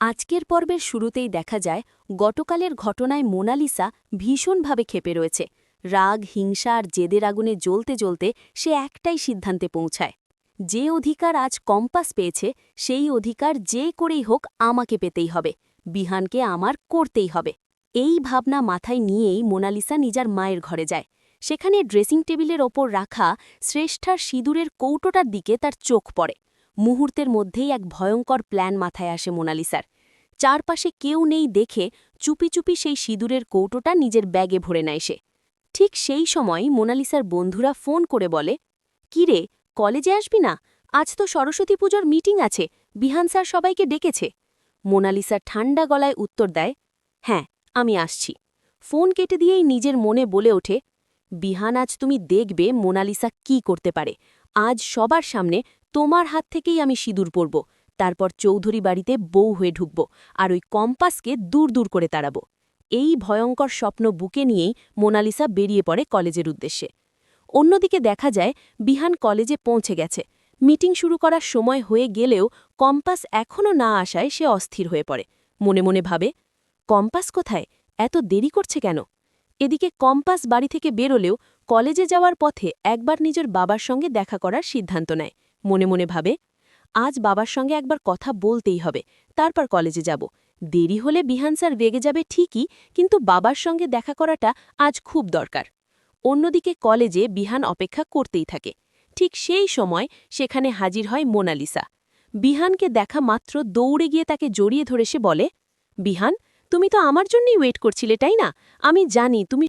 আজকের পর্বের শুরুতেই দেখা যায় গতকালের ঘটনায় মোনালিসা ভীষণভাবে ক্ষেপে রয়েছে। রাগ, হিংসা আর জেদের আগুনে জ্বলতে জ্বলতে সে একটাই সিদ্ধান্তে পৌঁছায়। যে অধিকার আজ কম্পাস পেয়েছে সেই অধিকার যে করেই হোক আমাকে পেতেই হবে, বিহানকে আমার করতেই হবে। এই ভাবনা মাথায় নিয়েই মোনালিসা নিজের মায়ের ঘরে যায়। সেখানে ড্রেসিং টেবিলের ওপর রাখা শ্রেষ্ঠার সিঁদুরের কৌটোটার দিকে তার চোখ পড়ে। মুহূর্তের মধ্যেই এক ভয়ঙ্কর প্ল্যান মাথায় আসে মোনালিসার। চারপাশে কেউ নেই দেখে চুপি চুপি সেই সিঁদুরের কৌটোটা নিজের ব্যাগে ভরে নেয় সে। ঠিক সেই সময় মোনালিসার বন্ধুরা ফোন করে বলে, "কি রে, কলেজে আসবি না? আজ তো সরস্বতী পুজোর মিটিং আছে, বিহান স্যার সবাইকে ডেকেছে।" মোনালিসা ঠান্ডা গলায় উত্তর দেয়, "হ্যাঁ, আমি আসছি।" ফোন কেটে দিয়েই নিজের মনে বলে ওঠে, "বিহান, আজ তুমি দেখবে মোনালিসা কি করতে পারে। আজ সবার সামনে তোমার হাত থেকেই আমি সিঁদুর পরব, তারপর চৌধুরী বাড়িতে বউ হয়ে ঢুকব, আর ওই কম্পাসকে দূর দূর করে তাড়াব।" এই ভয়ঙ্কর স্বপ্ন বুকে নিয়েই মোনালিসা বেরিয়ে পড়ে কলেজের উদ্দেশ্যে। অন্যদিকে দেখা যায় বিহান কলেজে পৌঁছে গেছে। মিটিং শুরু করার সময় হয়ে গেলেও কম্পাস এখনও না আসায় সে অস্থির হয়ে পড়ে। মনে মনে ভাবে, কম্পাস কোথায়, এত দেরি করছে কেন? এদিকে কম্পাস বাড়ি থেকে বেরোলেও কলেজে যাওয়ার পথে একবার নিজের বাবার সঙ্গে দেখা করার সিদ্ধান্ত নেয়। মনে মনে ভাবে, আজ বাবার সঙ্গে একবার কথা বলতেই হবে, তারপর কলেজে যাব। দেরি হলে বিহান স্যার রেগে যাবে ঠিকই, কিন্তু বাবার সঙ্গে দেখা করাটা আজ খুব দরকার। অন্যদিকে কলেজে বিহান অপেক্ষা করতেই থাকে। ঠিক সেই সময় সেখানে হাজির হয় মোনালিসা। বিহানকে দেখা মাত্র দৌড়ে গিয়ে তাকে জড়িয়ে ধরে সে বলে, "বিহান, তুমি তো আমার জন্যই ওয়েট করছিলে, তাই না? আমি জানি তুমি